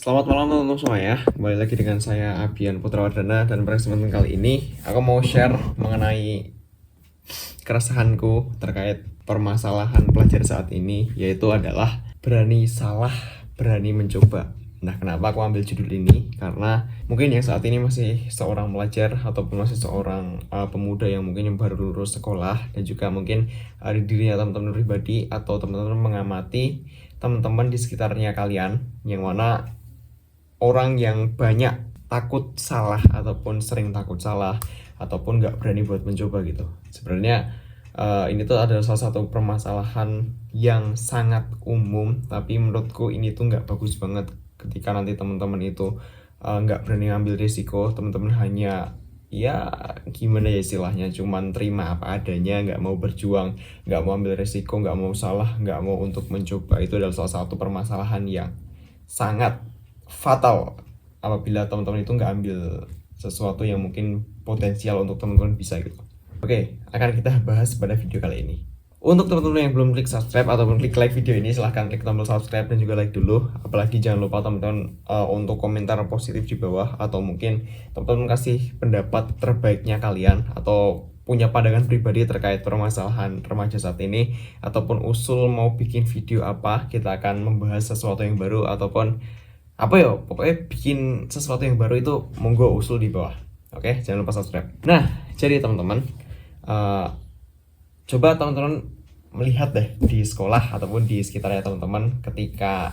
Selamat malam teman-teman semua ya. Kembali lagi dengan saya Abian Putrawardana, dan pada kesempatan kali ini aku mau share mengenai keresahanku terkait permasalahan pelajar saat ini, yaitu adalah berani salah, berani mencoba. Nah, kenapa aku ambil judul ini? Karena mungkin yang saat ini masih seorang pelajar ataupun masih seorang pemuda yang mungkin yang baru lulus sekolah, dan juga mungkin di dirinya teman-teman pribadi atau teman-teman mengamati teman-teman di sekitarnya kalian yang mana orang yang banyak takut salah ataupun sering takut salah ataupun nggak berani buat mencoba gitu. Sebenarnya ini tuh adalah salah satu permasalahan yang sangat umum, tapi menurutku ini tuh nggak bagus banget ketika nanti teman-teman itu nggak berani ngambil risiko. Teman-teman hanya ya gimana ya istilahnya, cuman terima apa adanya, nggak mau berjuang, nggak mau ambil risiko, nggak mau salah, nggak mau untuk mencoba. Itu adalah salah satu permasalahan yang sangat fatal apabila teman-teman itu nggak ambil sesuatu yang mungkin potensial untuk teman-teman bisa gitu. Oke, akan kita bahas pada video kali ini. Untuk teman-teman yang belum klik subscribe ataupun klik like video ini, silahkan klik tombol subscribe dan juga like dulu. Apalagi jangan lupa teman-teman untuk komentar positif di bawah, atau mungkin teman-teman kasih pendapat terbaiknya kalian atau punya pandangan pribadi terkait permasalahan remaja saat ini, ataupun usul mau bikin video apa. Kita akan membahas sesuatu yang baru ataupun apa ya, pokoknya bikin sesuatu yang baru itu monggo usul di bawah. Oke, jangan lupa subscribe. Nah, jadi teman-teman, uh, coba teman-teman melihat deh di sekolah ataupun di sekitarnya teman-teman, ketika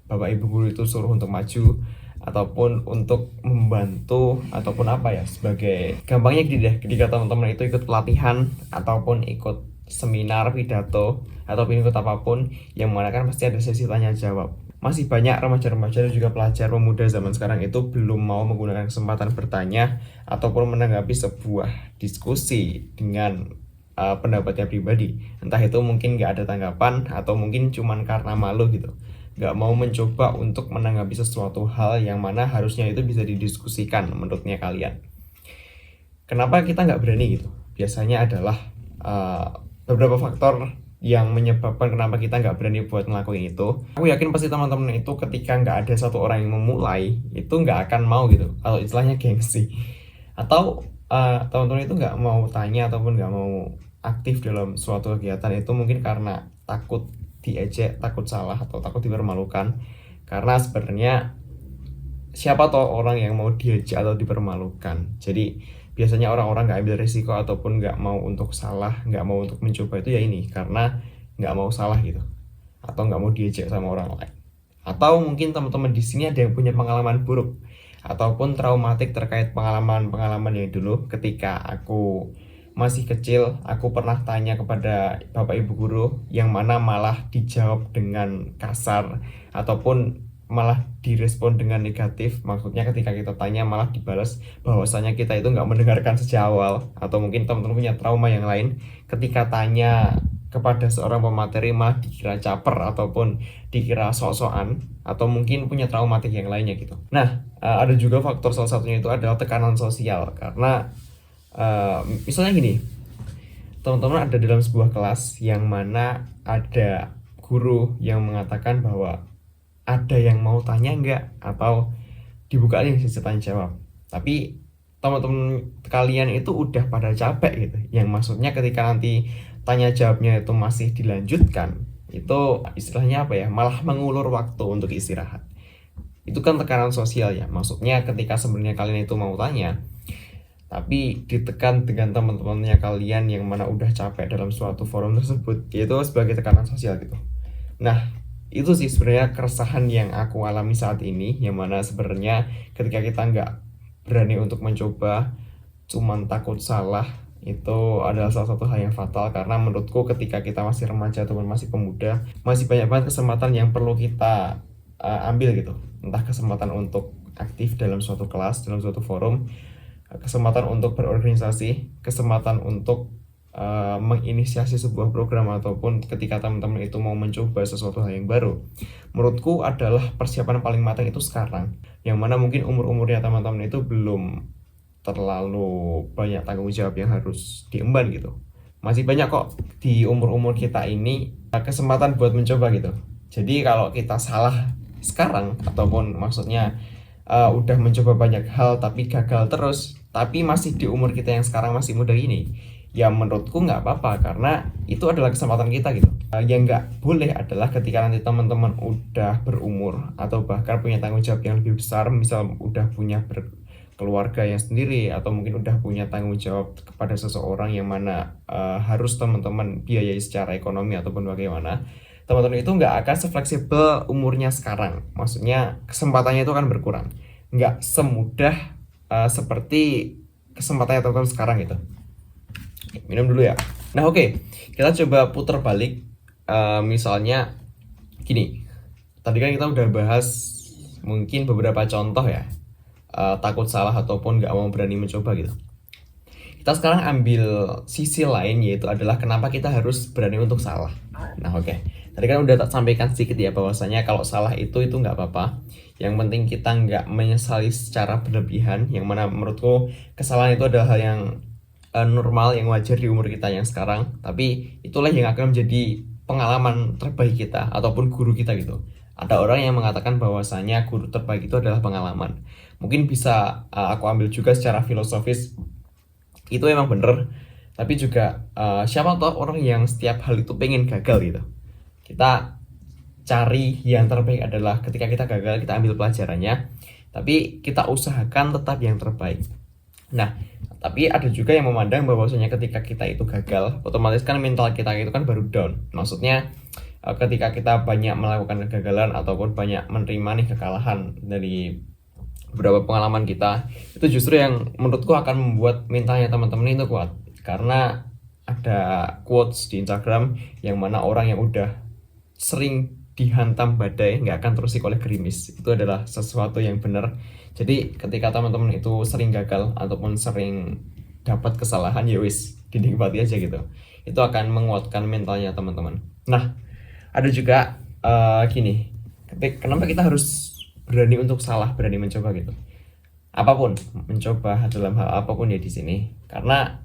bapak ibu guru itu suruh untuk maju ataupun untuk membantu ataupun apa ya, sebagai gampangnya gini deh, ketika teman-teman itu ikut pelatihan ataupun ikut seminar pidato ataupun ikut apapun yang mana kan pasti ada sesi tanya jawab. Masih banyak remaja-remaja dan juga pelajar pemuda zaman sekarang itu belum mau menggunakan kesempatan bertanya ataupun menanggapi sebuah diskusi dengan pendapatnya pribadi. Entah itu mungkin nggak ada tanggapan atau mungkin cuman karena malu gitu, nggak mau mencoba untuk menanggapi sesuatu hal yang mana harusnya itu bisa didiskusikan menurutnya kalian. Kenapa kita nggak berani gitu? Biasanya adalah beberapa faktor yang menyebabkan kenapa kita nggak berani buat ngelakuin itu. Aku yakin pasti teman-teman itu ketika nggak ada satu orang yang memulai, itu nggak akan mau gitu, atau istilahnya gengsi. Atau teman-teman itu nggak mau tanya ataupun nggak mau aktif dalam suatu kegiatan itu mungkin karena takut diejek, takut salah, atau takut dipermalukan. Karena sebenarnya siapa toh orang yang mau diejek atau dipermalukan. Jadi biasanya orang-orang nggak ambil risiko ataupun nggak mau untuk salah, nggak mau untuk mencoba itu ya ini karena nggak mau salah gitu, atau nggak mau diejek sama orang lain. Atau mungkin teman-teman di sini ada yang punya pengalaman buruk ataupun traumatik terkait pengalaman-pengalaman yang dulu. Ketika aku masih kecil, aku pernah tanya kepada bapak ibu guru yang mana malah dijawab dengan kasar ataupun malah direspon dengan negatif. Maksudnya ketika kita tanya malah dibalas bahwasanya kita itu nggak mendengarkan sejak awal. Atau mungkin teman-teman punya trauma yang lain, ketika tanya kepada seorang pemateri malah dikira caper ataupun dikira sok-sokan, atau mungkin punya traumatik yang lainnya gitu. Nah, ada juga faktor salah satunya itu adalah tekanan sosial. Karena misalnya gini, teman-teman ada dalam sebuah kelas yang mana ada guru yang mengatakan bahwa ada yang mau tanya nggak, atau dibuka nih sesi tanya jawab, tapi teman-teman kalian itu udah pada capek gitu, yang maksudnya ketika nanti tanya jawabnya itu masih dilanjutkan, itu istilahnya apa ya, malah mengulur waktu untuk istirahat. Itu kan tekanan sosial ya, maksudnya ketika sebenarnya kalian itu mau tanya tapi ditekan dengan teman-temannya kalian yang mana udah capek dalam suatu forum tersebut, yaitu sebagai tekanan sosial gitu. Nah, itu sih sebenarnya keresahan yang aku alami saat ini, yang mana sebenarnya ketika kita nggak berani untuk mencoba, cuman takut salah, itu adalah salah satu hal yang fatal. Karena menurutku ketika kita masih remaja ataupun masih pemuda, masih banyak banget kesempatan yang perlu kita ambil gitu. Entah kesempatan untuk aktif dalam suatu kelas, dalam suatu forum, kesempatan untuk berorganisasi, kesempatan untuk menginisiasi sebuah program, ataupun ketika teman-teman itu mau mencoba sesuatu hal yang baru. Menurutku adalah persiapan paling matang itu sekarang, yang mana mungkin umur-umurnya teman-teman itu belum terlalu banyak tanggung jawab yang harus diemban gitu. Masih banyak kok di umur-umur kita ini kesempatan buat mencoba gitu. Jadi kalau kita salah sekarang, ataupun maksudnya udah mencoba banyak hal tapi gagal terus, tapi masih di umur kita yang sekarang masih muda ini, ya menurutku nggak apa-apa, karena itu adalah kesempatan kita gitu. Yang nggak boleh adalah ketika nanti teman-teman udah berumur atau bahkan punya tanggung jawab yang lebih besar, misal udah punya keluarga yang sendiri, atau mungkin udah punya tanggung jawab kepada seseorang yang mana harus teman-teman biayai secara ekonomi ataupun bagaimana, teman-teman itu nggak akan sefleksibel umurnya sekarang. Maksudnya kesempatannya itu akan berkurang, nggak semudah seperti kesempatannya teman-teman sekarang gitu. Minum dulu ya. Nah oke, kita coba putar balik. Misalnya gini, tadi kan kita udah bahas mungkin beberapa contoh ya, takut salah ataupun nggak mau berani mencoba gitu. Kita sekarang ambil sisi lain, yaitu adalah kenapa kita harus berani untuk salah. Nah oke, tadi kan udah tak sampaikan sedikit ya, bahwasanya kalau salah itu nggak apa-apa. Yang penting kita nggak menyesali secara berlebihan, yang mana menurutku kesalahan itu adalah hal yang normal, yang wajar di umur kita yang sekarang. Tapi itulah yang akan menjadi pengalaman terbaik kita ataupun guru kita gitu. Ada orang yang mengatakan bahwasanya guru terbaik itu adalah pengalaman. Mungkin bisa aku ambil juga secara filosofis, itu emang bener. Tapi juga siapa tahu orang yang setiap hal itu pengen gagal gitu. Kita cari yang terbaik adalah ketika kita gagal, kita ambil pelajarannya, tapi kita usahakan tetap yang terbaik. Nah, tapi ada juga yang memandang bahwasanya ketika kita itu gagal, otomatis kan mental kita itu kan baru down. Maksudnya ketika kita banyak melakukan kegagalan ataupun banyak menerima nih kekalahan dari beberapa pengalaman kita, itu justru yang menurutku akan membuat mentalnya teman-teman itu kuat. Karena ada quotes di Instagram yang mana orang yang udah sering dihantam badai nggak akan terusik oleh gerimis. Itu adalah sesuatu yang benar. Jadi ketika teman-teman itu sering gagal ataupun sering dapat kesalahan, ya wis dinikmati aja gitu. Itu akan menguatkan mentalnya teman-teman. Nah, ada juga gini, kenapa kita harus berani untuk salah, berani mencoba gitu. Apapun, mencoba dalam hal apapun ya di sini, karena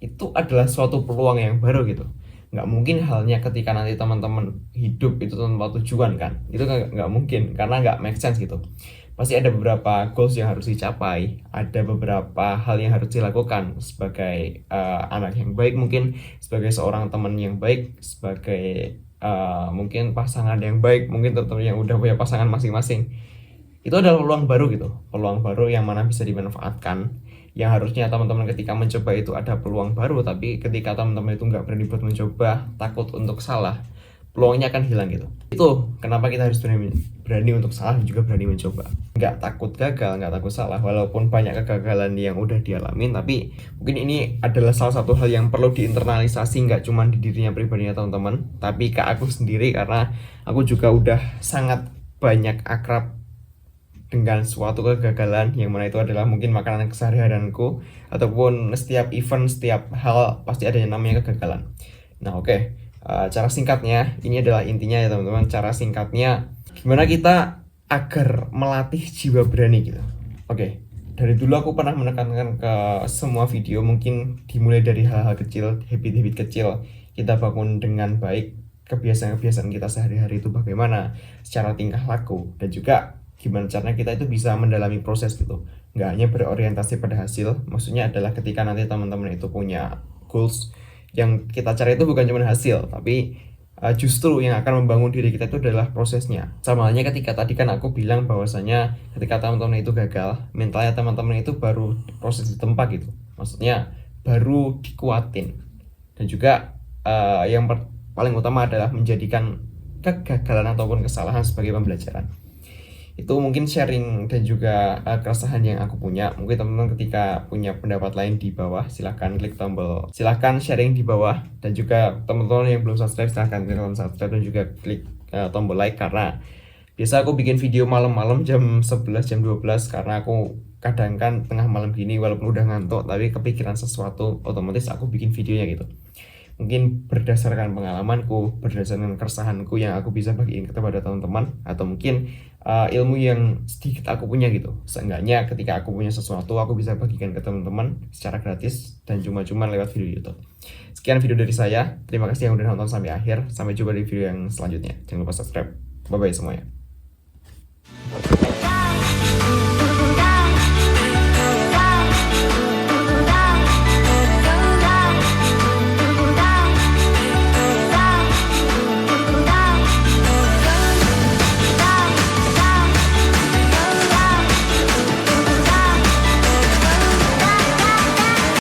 itu adalah suatu peluang yang baru gitu. Nggak mungkin halnya ketika nanti teman-teman hidup itu tanpa tujuan kan, itu nggak mungkin, karena nggak make sense gitu. Pasti ada beberapa goals yang harus dicapai, ada beberapa hal yang harus dilakukan sebagai anak yang baik, mungkin sebagai seorang teman yang baik, sebagai mungkin pasangan yang baik, mungkin tentu yang udah punya pasangan masing-masing. Itu adalah peluang baru gitu, peluang baru yang mana bisa dimanfaatkan. Yang harusnya teman-teman ketika mencoba itu ada peluang baru, tapi ketika teman-teman itu nggak berani buat mencoba, takut untuk salah, peluangnya akan hilang gitu. Itu kenapa kita harus berani untuk salah dan juga berani mencoba. Nggak takut gagal, nggak takut salah, walaupun banyak kegagalan yang udah dialamin, tapi mungkin ini adalah salah satu hal yang perlu diinternalisasi, nggak cuma di dirinya pribadinya teman-teman, tapi ke aku sendiri, karena aku juga udah sangat banyak akrab dengan suatu kegagalan, yang mana itu adalah mungkin makanan keseharianku, ataupun setiap event, setiap hal pasti ada yang namanya kegagalan. Nah oke, cara singkatnya, ini adalah intinya ya teman-teman. Cara singkatnya, gimana kita agar melatih jiwa berani gitu. Oke, dari dulu aku pernah menekankan ke semua video, mungkin dimulai dari hal-hal kecil, habit-habit kecil kita bangun dengan baik. Kebiasaan-kebiasaan kita sehari-hari itu bagaimana, secara tingkah laku, dan juga gimana caranya kita itu bisa mendalami proses gitu. Nggak hanya berorientasi pada hasil. Maksudnya adalah ketika nanti teman-teman itu punya goals, yang kita cari itu bukan cuma hasil, tapi justru yang akan membangun diri kita itu adalah prosesnya. Sama halnya ketika tadi kan aku bilang bahwasanya ketika teman-teman itu gagal, mentalnya teman-teman itu baru proses ditempa gitu. Maksudnya baru dikuatin. Dan juga yang paling utama adalah menjadikan kegagalan ataupun kesalahan sebagai pembelajaran. Itu mungkin sharing dan juga keresahan yang aku punya. Mungkin teman-teman ketika punya pendapat lain di bawah, silahkan klik tombol, silahkan sharing di bawah. Dan juga teman-teman yang belum subscribe, silahkan klik tombol subscribe dan juga klik tombol like, karena biasa aku bikin video malam-malam jam 11, jam 12, karena aku kadang kan tengah malam gini walaupun udah ngantuk tapi kepikiran sesuatu, otomatis aku bikin videonya gitu. Mungkin berdasarkan pengalamanku, berdasarkan keresahanku yang aku bisa bagiin kepada teman-teman, atau mungkin ilmu yang sedikit aku punya gitu. Seenggaknya ketika aku punya sesuatu, aku bisa bagikan ke teman-teman secara gratis dan cuma-cuma lewat video YouTube. Sekian video dari saya. Terima kasih yang udah nonton sampai akhir. Sampai jumpa di video yang selanjutnya. Jangan lupa subscribe. Bye-bye semuanya.